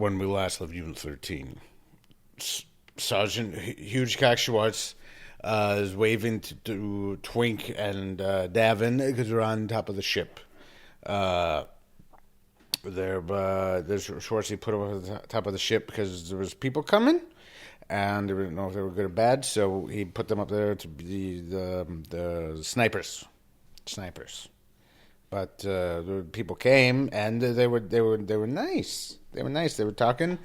when we last left Unit 13. Sergeant Hugecock Schwartz is waving to Twink and Davin because they're on top of the ship. There's Schwartzy put them on the top of the ship because there was people coming, and they didn't know if they were good or bad, so he put them up there to be the snipers. But the people came, and they were nice. They were nice. They were talking,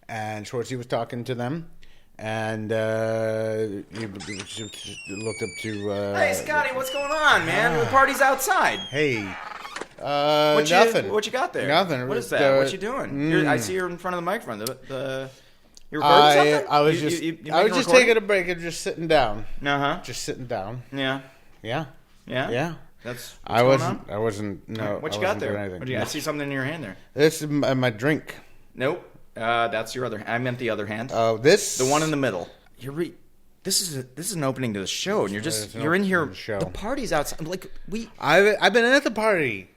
and Schwartzy was talking to them. And he looked up to... hey, Scotty, what's going on, man? The party's outside. Hey. Nothing. What you got there? Nothing. What is that? What you doing? I see you're in front of the microphone. You're recording something? I was just taking a break and just sitting down. Uh-huh. Just sitting down. Yeah. Yeah. Yeah? Yeah. That's I wasn't. No. What you got there? I see something in your hand there. This is my drink. Nope. That's your other hand. I meant the other hand. Oh, this? The one in the middle. This is an opening to the show, and you're in here. The party's outside. I've been at the party.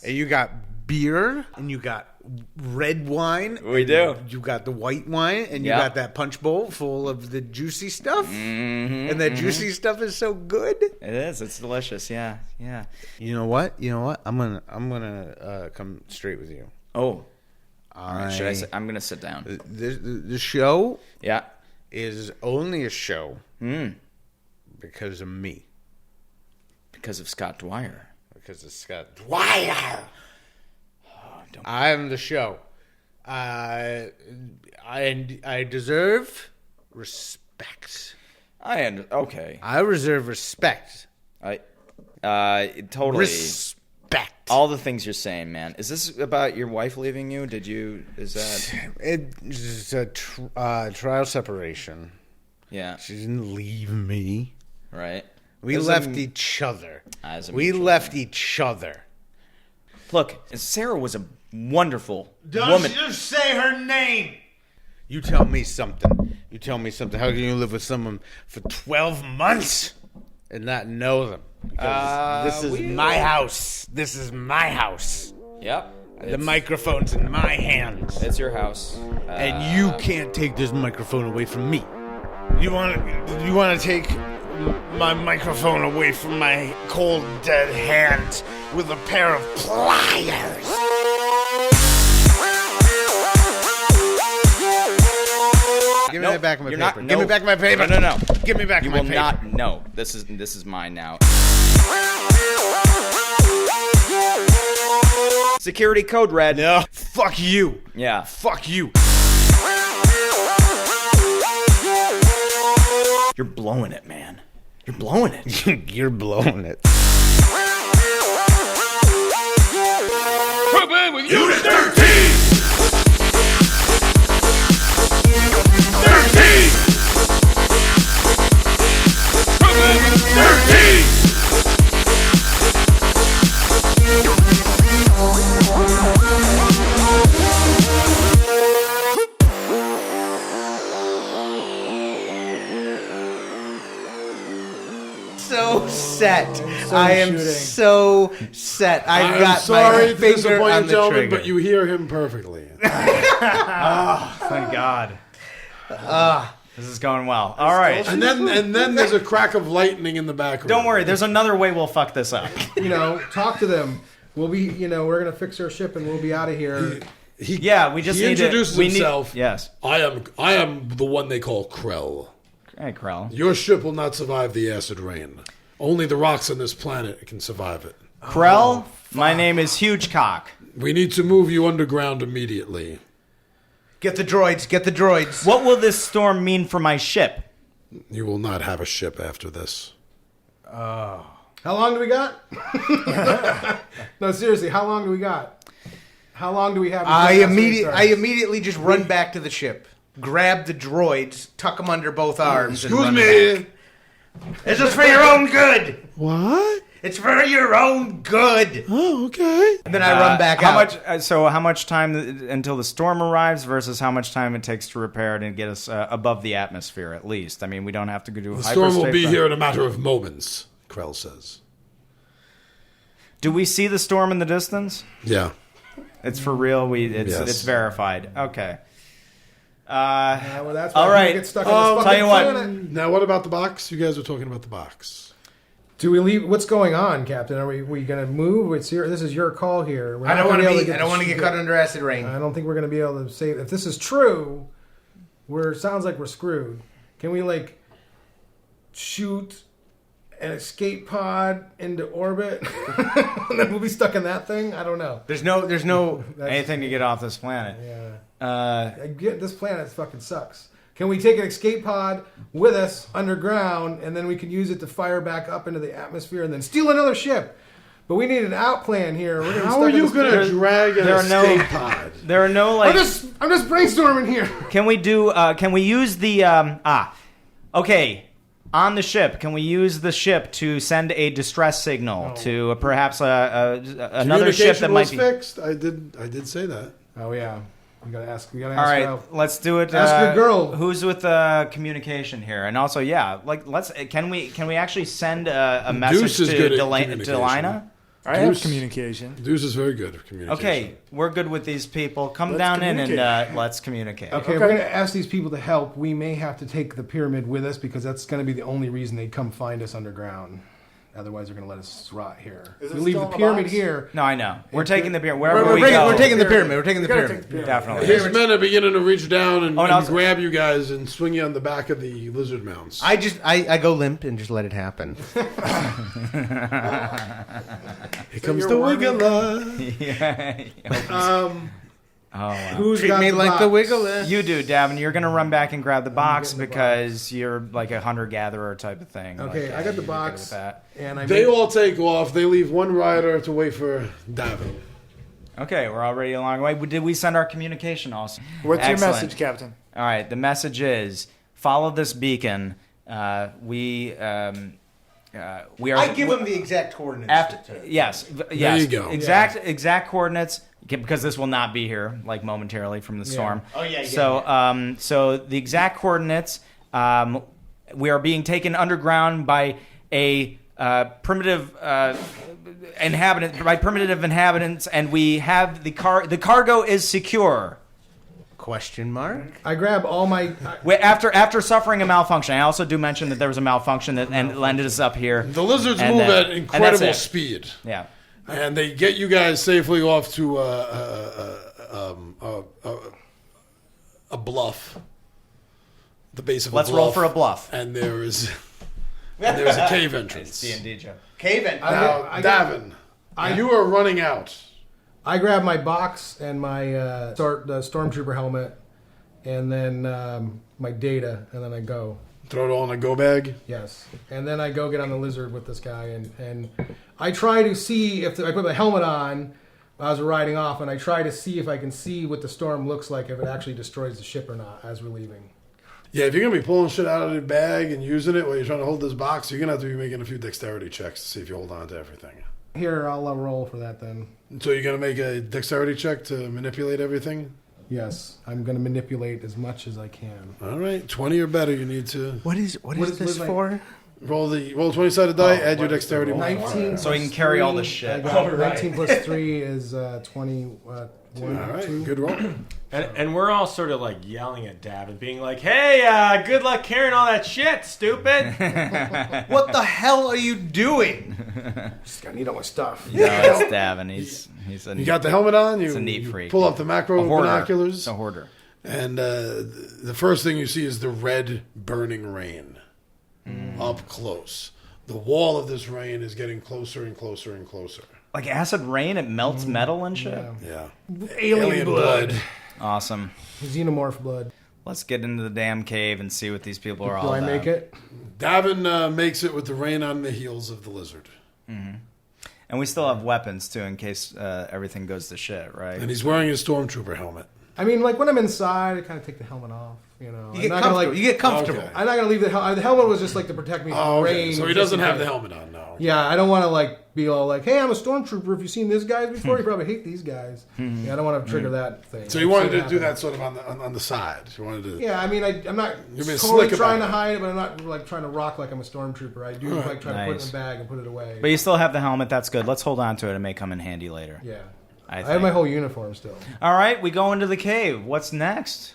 You got beer, and you got red wine. We do. You got the white wine, and you got that punch bowl full of the juicy stuff. Mm-hmm, and that juicy stuff is so good. It is. It's delicious. Yeah. Yeah. You know what? I'm gonna come straight with you. Oh. I'm gonna sit down. The show, is only a show because of me. Because of Scott Dwyer. I am the show. I deserve respect. Okay. I reserve respect. Totally. Respect. All the things you're saying, man. Is this about your wife leaving you? Is that... It's a trial separation. Yeah. She didn't leave me. Right. We left each other. Each other. Look, Sarah was a wonderful woman. Don't you say her name! You tell me something. How can you live with someone for 12 months and not know them? Because this is my house. Yep. The microphone's in my hands. It's your house. And you can't take this microphone away from me. You want to take my microphone away from my cold, dead hands with a pair of pliers. Give me back my paper. Give me back my paper. No. Give me back my paper. You will not. No. This is mine now. Security code red. No. Fuck you. Yeah. Fuck you. You're blowing it, man. You're blowing it. You're blowing it. Program with Unit 13! 13! Program with 13! So set. I am so set. I've got my finger on the trigger. But you hear him perfectly. Oh, thank God. This is going well. All right. And then there's a crack of lightning in the background. Don't worry. There's another way we'll fuck this up. Talk to them. We'll be, we're going to fix our ship and we'll be out of here. We just he need introduces himself. Yes. I am the one they call Krell. Hey, Krell. Your ship will not survive the acid rain. Only the rocks on this planet can survive it. Krell, my name is Hugecock. We need to move you underground immediately. Get the droids. What will this storm mean for my ship? You will not have a ship after this. How long do we got? No, seriously, how long do we got? How long do we have? I immediately just run back to the ship. Grab the droids, tuck them under both arms. Excuse me. Back. It's just for your own good. What? It's for your own good. Oh, okay. And then I run back out. How much time until the storm arrives versus how much time it takes to repair it and get us above the atmosphere at least? I mean, we don't have to go do a hyperspace. The storm will be here in a matter of moments, Krell says. Do we see the storm in the distance? Yeah. It's for real. Yes. It's verified. Okay. Well, that's all why right. I get stuck on this Tell you what. planet. Now, what about the box? You guys were talking about the box. Do we leave? What's going on, Captain? Are we going to move? This is your call here. I don't want to get caught under acid rain. I don't think we're going to be able to save. If this is true, sounds like we're screwed. Can we shoot an escape pod into orbit, and then we'll be stuck in that thing? I don't know. There's no Anything to get off this planet. Yeah. This planet fucking sucks. Can we take an escape pod with us underground, and then we can use it to fire back up into the atmosphere and then steal another ship? But we need an out plan here. We're How are you going to drag an escape pod? There are no I'm just brainstorming here. Can we do? Can we use the? Okay. On the ship, can we use the ship to send a distress signal to perhaps another ship that might be fixed? I did say that. Oh yeah. We gotta ask. All right, her. let's do it. Ask your girl. Who's with communication here, and also, let's. Can we actually send a message Deuce is to good at Delina? I have communication. Deuce is very good at communication. Okay, we're good with these people. Come Let's down in communicate. and let's communicate. Okay, we're going to ask these people to help. We may have to take the pyramid with us because that's going to be the only reason they'd come find us underground. Otherwise, they're going to let us rot here. Is We it leave still the in the pyramid box? here. No, I know. We're It's taking good. the pyramid wherever we We're go. taking the pyramid. We're taking the pyramid. Definitely. His men are beginning to reach down and also- grab you guys and swing you on the back of the lizard mounts. I go limp and just let it happen. Here comes the wiggler. Yeah. Oh, wow. Who's Treat got me the like box? the Wiggler. You do, Davin. You're going to run back and grab the box getting the because you're like a hunter-gatherer type of thing. Okay, I got the you're good with box, that. and They all take off. They leave one rider to wait for Davin. Okay, we're already a long way. Did we send our communication also? What's your Excellent. message, Captain? All right, the message is follow this beacon. We are. I give them the exact coordinates. Yes. you go. Exact coordinates because this will not be here like momentarily from the storm. Oh, yeah. So the exact coordinates. We are being taken underground by a primitive inhabitants, and we have the cargo is secure. Question mark? I grab all my. After suffering a malfunction, I also do mention that there was a malfunction that landed us up here. The lizards And move then- at and that's incredible it. speed. Yeah. And they get you guys safely off to a bluff. The base of Let's a bluff. roll for a bluff. And there's a cave entrance. D&D joke. Cave in. Now, Davin, you are running out. I grab my box and my the Stormtrooper helmet, and then my data, and then I go. Throw it all in a go bag. Yes, and then I go get on the lizard with this guy, and I try to see if I put my helmet on as we're riding off, and I try to see if I can see what the storm looks like, if it actually destroys the ship or not as we're leaving. Yeah, if you're going to be pulling shit out of the bag and using it while you're trying to hold this box, you're going to have to be making a few dexterity checks to see if you hold on to everything. Here, I'll roll for that then. So you're going to make a dexterity check to manipulate everything? Yes, I'm going to manipulate as much as I can. All right, 20 or better you need to What is this for? roll 20-sided die, add your dexterity. 19 So he can plus carry all 3, this shit. I got 19 plus 3 is 20. All right, good roll. And we're all sort of like yelling at Davin, being like, "Hey, good luck carrying all that shit, stupid!" What the hell are you doing? Just gotta need all my stuff. No, it's Davin. He's a You got the helmet on. It's a neat freak. Pull up the macro a hoarder. binoculars, It's a hoarder. and the first thing you see is the red burning rain up close. The wall of this rain is getting closer and closer and closer. Like acid rain, it melts metal and shit. Yeah. Yeah, Alien blood. Awesome. Xenomorph blood. Let's get into the damn cave and see what these people are all Do I about. make it? Davin makes it with the rain on the heels of the lizard, And we still have weapons too, in case everything goes to shit, right? and he's wearing his stormtrooper helmet. I mean, like when I'm inside, I kind of take the helmet off. You know, You get comfortable. You get comfortable. Okay. I'm not gonna leave the helmet. The helmet was just like to protect me from Oh, okay. rain. So he just doesn't in have the case. helmet on now. Yeah, I don't want to like be all like, "Hey, I'm a stormtrooper. Have you seen these guys before? You probably hate these guys." Yeah, I don't want to trigger that thing. So you wanted to do that sort of on the side. You wanted to. Yeah, I mean, I'm not You've been totally slick about trying to it. hide it, but I'm not like trying to rock like I'm a stormtrooper. I do like try to put it Nice. in a bag and put it away. But you still have the helmet. That's good. Let's hold on to it. It may come in handy later. Yeah. I think. I have my whole uniform still. All right, we go into the cave. What's next?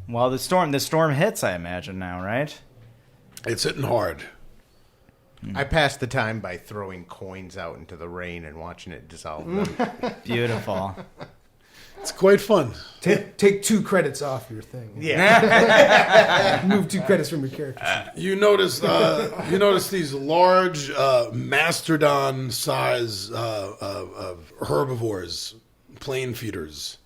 Well, the storm hits, I imagine now, right? It's hitting hard. I pass the time by throwing coins out into the rain and watching it dissolve them. Beautiful. It's quite fun. Take 2 credits off your thing. Yeah. Move 2 credits from your character. You notice these large mastodon size herbivores, plane feeders,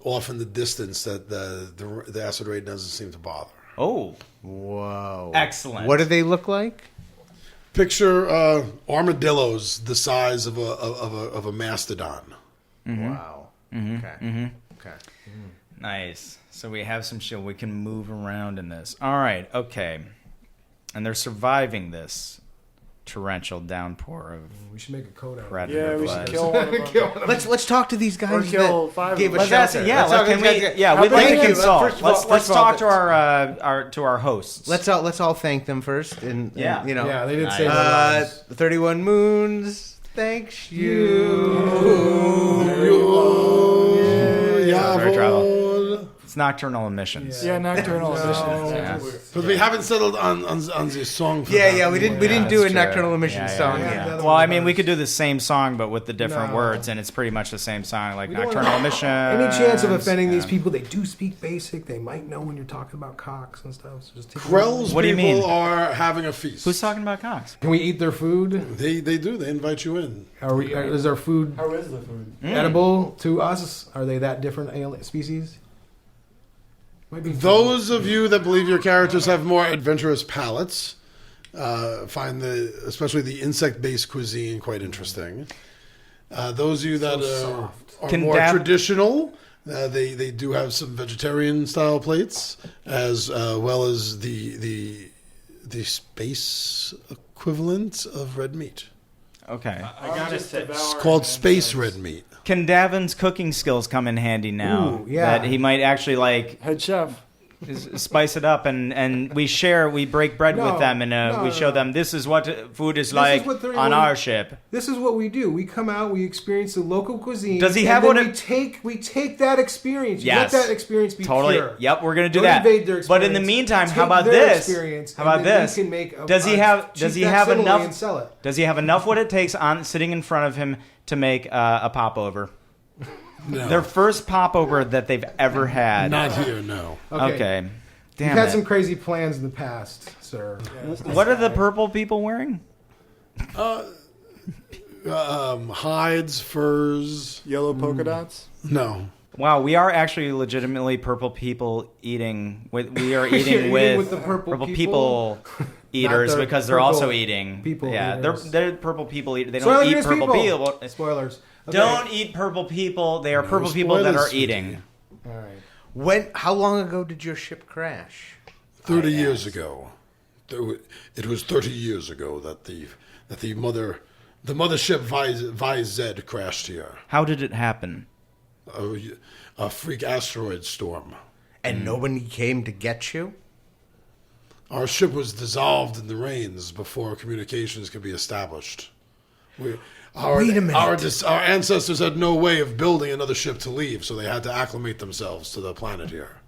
off in the distance that the acid rain doesn't seem to bother. Oh, Whoa. excellent. What do they look like? Picture armadillos the size of a mastodon. Wow. Okay. Okay. Nice. So we have some shit. We can move around in this. All right. Okay. And they're surviving this torrential downpour of We should make a code out. predator Yeah, we blood. should kill one of them. Let's talk to these Or guys kill that 5 gave of us them. Let's shelter. yeah, Let's let- talk can to we, these guys. yeah, How we'd like about to you? consult. First of all- Let's first of all, talk to our hosts. Let's all thank them first, and Yeah. you know, Yeah, they did Nice. save our lives. 31 Moons. Thanks you. Very travel. It's nocturnal emissions. Yeah, nocturnal emissions. Yeah. But we haven't settled on the song. For Yeah, that. yeah, we didn't do a That's true. nocturnal emissions Yeah, song. yeah, yet. yeah. Well, I mean, we could do the same song, but with the different No. words, and it's pretty much the same song, like We don't nocturnal want emissions. Any chance of offending these Yeah. people? They do speak basic. They might know when you're talking about cocks and stuff. So just take Krell's What do you people mean? are having a feast. Who's talking about cocks? Can we eat their food? They do. They invite you in. Is our food How is the food? edible to us? Are they that different alien species? Might be Those of you that believe your characters have more adventurous palates find especially the insect-based cuisine quite interesting. Those of you that are Can more Dav- traditional, they do have some vegetarian style plates, as well as the space equivalent of red meat. Okay. I gotta say, It's called space red meat. Can Davin's cooking skills come in handy now? Ooh, yeah. That he might actually like Head chef. spice it up, and we break bread No, with them, and we no, show no. them this is what food is This like is what they're on doing. our ship. This is what we do. We come out, we experience the local cuisine. Does he and have then what we take that experience. You Yes. let that experience be Totally. pure. Yep, we're gonna do Don't that. invade their But in the experience. meantime, how Take about their this? experience, How and about then we this? can make a- Does he a have cheap enough? facsimile and sell it? Does he have enough what it takes on sitting in front of him to make a popover? No, Their first popover that they've ever had. not here. No. Okay. You've Damn had it. some crazy plans in the past, sir. What are the purple people wearing? Hides, furs. Yellow polka dots. No. Wow, we are actually legitimately purple people eating. We are eating You're with, eating with the purple people eaters the because they're purple also eating. people Yeah, eaters. they're purple people eaters. They Spoiler don't eat against purple people. Spoilers. Okay. Don't eat purple people. They are No purple people that are spoilers, eating. All right. How long ago did your ship crash? 30 years ago. It was 30 years ago that the mothership VZ crashed here. How did it happen? A freak asteroid storm. And nobody came to get you? Our ship was dissolved in the rains before communications could be established. Wait a minute. Our ancestors had no way of building another ship to leave, so they had to acclimate themselves to the planet here.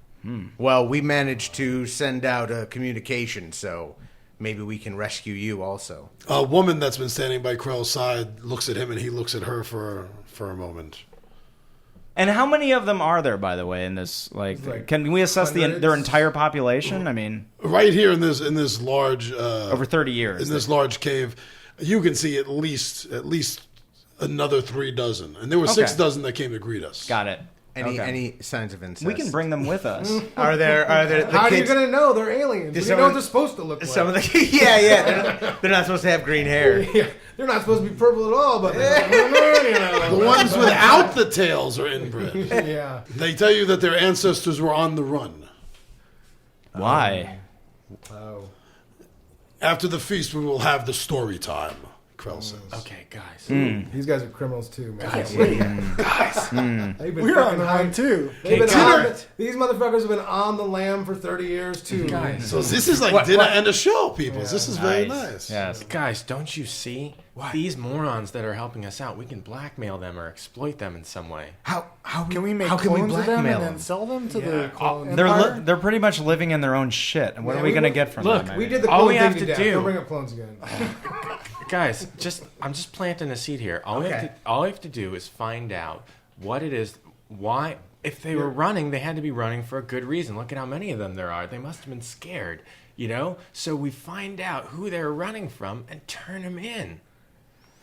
Well, we managed to send out a communication, so maybe we can rescue you also. A woman that's been standing by Krell's side looks at him, and he looks at her for a moment. And how many of them are there, by the way, in this? Like can we assess hundreds? their entire population? I mean, Right here in this large over 30 years. in this large cave, you can see at least another 3 dozen, and there were 6 Okay. dozen that came to greet us. Got it. Okay. Any signs of incest? We can bring them with us. Are there the How are you kids? going to know they're aliens? Did You know someone- what they're supposed to look like. Some of the they're not supposed to have green hair. Yeah, they're not supposed to be purple at all, but they're The ones without the tails are inbred. yeah. They tell you that their ancestors were on the run. Why? Oh. After the feast, we will have the story time. Krell says. Okay, guys. These guys are criminals too, man. Guys. They've been We're on fucking round 2. They've been Damn on, these motherfuckers have been on the lam for 30 years too. Guys. So this is like dinner and a show, people. This is very nice. Yes. Guys, don't you see? These morons that are helping us out, we can blackmail them or exploit them in some way. How can we make how can we clones of them blackmail and them? then sell them to the They're Empire? they're pretty much living in their own shit. And what are we going to get from look, them? We did the All clone we thing have to to death. do- Don't bring up clones again. Guys, I'm just planting a seed here. All we have to do is find out what it is. Why, if they were running, they had to be running for a good reason. Look at how many of them there are. They must have been scared, So we find out who they're running from and turn them in.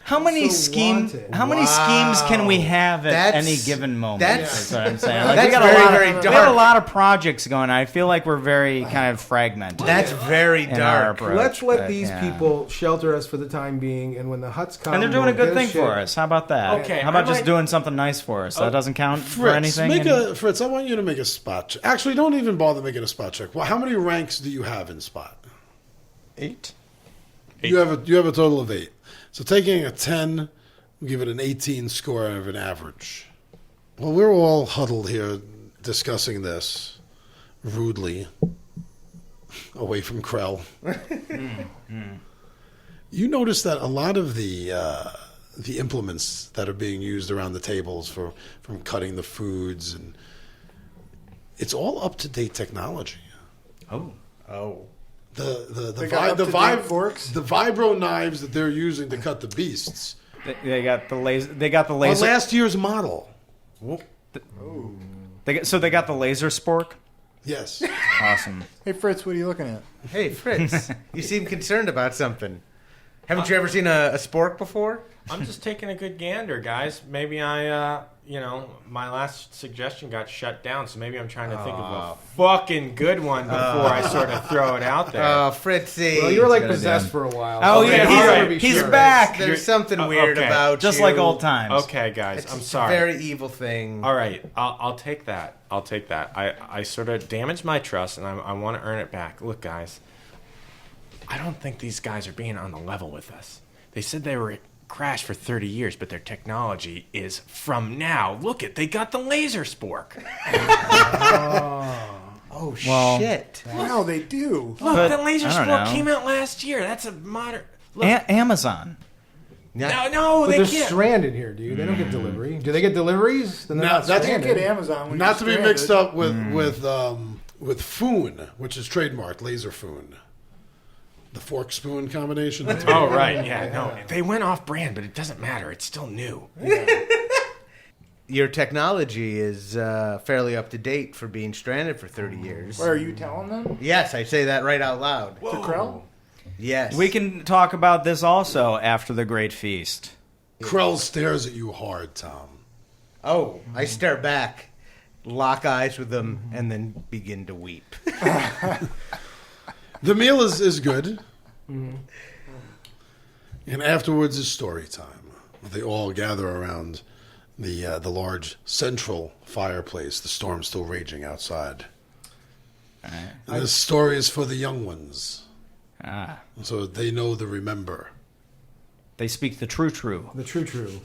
How many So schemes? wanted. How many schemes can we have at That's- any given moment? that's- That's what I'm saying. Like, that's we got very, a lot very of, we got a dark. lot of projects going. I feel like we're very kind of fragmented. That's very in our dark. approach, Let's let but, these yeah. people shelter us for the time being, and when the huts come, And they're doing a we'll good get thing shit. for us. How about that? Okay, How about I just might- doing something nice for us? That doesn't count for Fritz, anything. Fritz, I want you to make a spot check. Actually, don't even bother making a spot check. Well, how many ranks do you have in spot? 8. You have a total of 8. So taking a 10, we'll give it an 18 score out of an average. Well, we're all huddled here discussing this rudely away from Krell. You notice that a lot of the implements that are being used around the tables from cutting the foods, and it's all up to date technology. Oh. The They got up-to-date forks? the vibro knives that they're using to cut the beasts They got the laser. They got the are laser. last year's model. They got the laser spork. Yes. Awesome. Hey, Fritz, what are you looking at? Hey, Fritz, you seem concerned about something. Haven't you ever seen a spork before? I'm just taking a good gander, guys. Maybe my last suggestion got shut down, so maybe I'm trying to think of a fucking good one before I sort of throw it out there. Oh, Fritzy. Well, you were like Good possessed idea. for a while. Oh, so yeah, it's he's hard to right. be He's sure. back. There's something weird okay. about Just you. like old times. Okay, guys, It's I'm just sorry. a very evil thing. All right, I'll take that. I'll take that. I sort of damaged my trust, and I want to earn it back. Look, guys, I don't think these guys are being on the level with us. They said they were crashed for 30 years, but their technology is from now. Look they got the laser spork. Oh, Well- shit. Wow, they do. Look, But, the laser I don't spork know. came out last year. That's a modern. Look, Amazon. no, But they they're can't. stranded here, dude. They don't get delivery. Do they get deliveries? Then they're No, not that's- You can't stranded. get Amazon when Not to you're be stranded. mixed up with Foon, which is trademarked, Laser Foon. The fork spoon combination. Oh, right. Yeah, no. They went off brand, but it doesn't matter. It's still new. Your technology is fairly up to date for being stranded for 30 years. Where are you telling them? Yes, I say that right out loud. To Krell? Yes. We can talk about this also after the Great Feast. Krell stares at you hard, Tom. Oh, I stare back, lock eyes with them, and then begin to weep. The meal is good. And afterwards is story time. They all gather around the large central fireplace. The storm's still raging outside. And this story is for the young ones. Ah, So they know the remember. they speak the true. The true.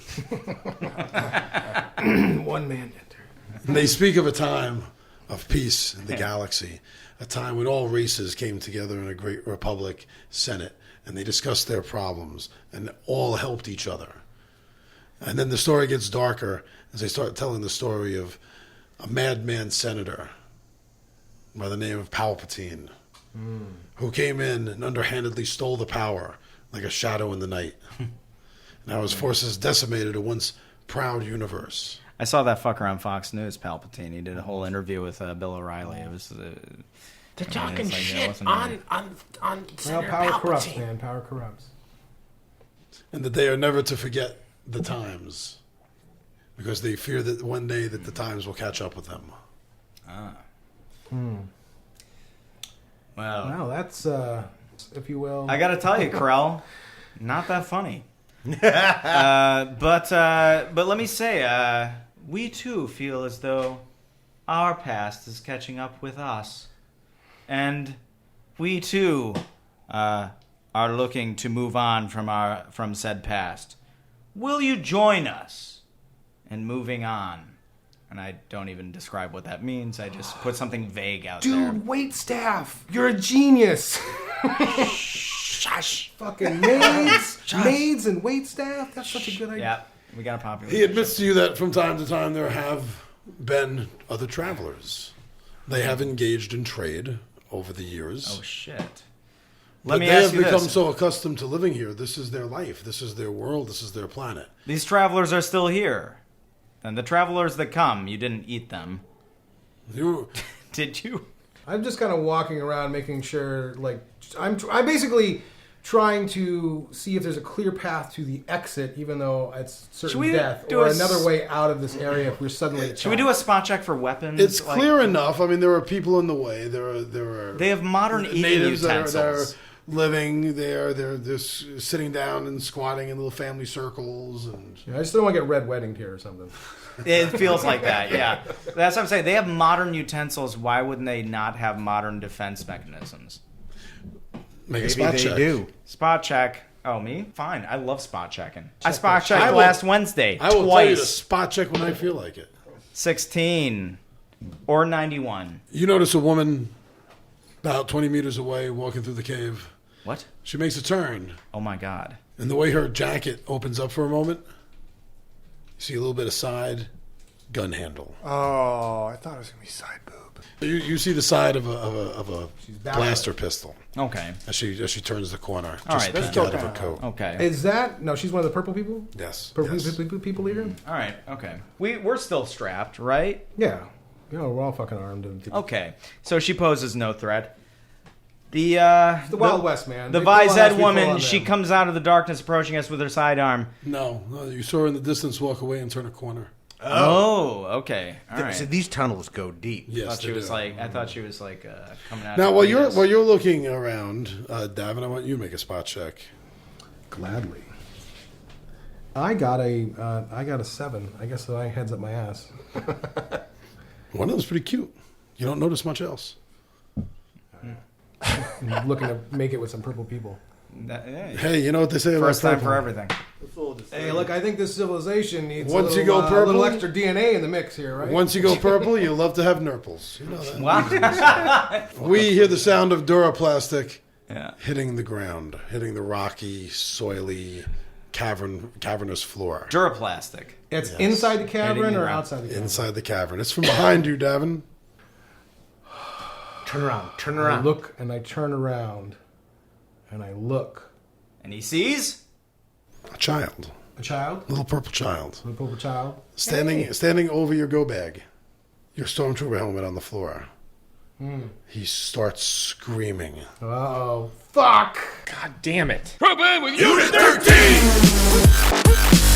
One man enter. And they speak of a time of peace in the galaxy, a time when all races came together in a great republic senate, and they discussed their problems and all helped each other. And then the story gets darker as they start telling the story of a madman senator by the name of Palpatine, who came in and underhandedly stole the power like a shadow in the night. Now his forces decimated a once proud universe. I saw that fucker on Fox News, Palpatine. He did a whole interview with Bill O'Reilly. It was. They're talking it's like, yeah, shit wasn't on Well, Senator power Palpatine. corrupts, man. Power corrupts. And that they are never to forget the times, because they fear that one day that the times will catch up with them. Well, Wow, that's, if you will. I got to tell you, Krell, not that funny. But let me say, we too feel as though our past is catching up with us, and we too are looking to move on from said past, will you join us in moving on? And I don't even describe what that means. I just put something vague out there. Dude, waitstaff, you're a genius. Shush. Fucking maids and waitstaff. That's such a good idea. Yeah, we got a popular. He admits to you that from time to time there have been other travelers. They have engaged in trade over the years. Oh shit. But Let me they ask have you become this. so accustomed to living here. This is their life. This is their world. This is their planet. These travelers are still here. And the travelers that come, you didn't eat them. Did you? I'm just kind of walking around making sure, like, I'm basically trying to see if there's a clear path to the exit, even though it's certain death, or another way out of this area if we're suddenly attacked. Should we do a spot check for weapons? It's clear enough. I mean, there are people in the way. There are. They have modern eating natives utensils. that are living there. They're just sitting down and squatting in little family circles. And I just don't want to get red weddinged here or something. It feels like that, yeah. That's what I'm saying. They have modern utensils. Why wouldn't they not have modern defense mechanisms? Make a spot check. do. Spot check. Oh, me? Fine. I love spot checking. I spot checked last Wednesday. I will tell you to twice. spot check when I feel like it. 16 or 91. You notice a woman about 20 meters away walking through the cave. What? She makes a turn, Oh my God. and the way her jacket opens up for a moment, you see a little bit of side gun handle. Oh, I thought it was gonna be side boob. You see the side of a blaster pistol Okay. as she turns the corner, All just right, peeking out of her coat. Okay. Is that... No, she's one of the purple people? Yes. Purple yes. people leader? All right. Okay. We're still strapped, right? Yeah. You know, we're all fucking armed. Okay. So she poses no threat. The Wild West, man. The They pull on us, Vized we pull woman, on she them. comes out of the darkness, approaching us with her sidearm. No, you saw her in the distance walk away and turn a corner. Oh, okay. All right. So these tunnels go deep. I Yes, thought she they was do. like. I thought she was like coming out. Now, to while meet us. you're looking around, Davin, I want you to make a spot check. Gladly. I got a 7. I guess I heads up my ass. One of them's pretty cute. You don't notice much else. I'm looking to make it with some purple people. Yeah. Hey, you know what they say about First time purple? for everything. Hey, look, I think this civilization needs Once a you go little, purple- little extra DNA in the mix here, right? Once you go purple, you love to have nurples. You know that. Wow. We hear the sound of Duraplastic Yeah. hitting the ground, hitting the rocky, soily, cavernous floor. Duraplastic. It's Yes. inside the cavern Hitting or around. outside the cavern? Inside the cavern. It's from behind you, Davin. Turn around. Turn I around. look and I turn around and I look. And he sees. A child. A child? Little purple child. A purple child? Standing over your go bag. Your Stormtrooper helmet on the floor. He starts screaming. Uh-oh. Fuck! God damn it. Problem with Unit 13!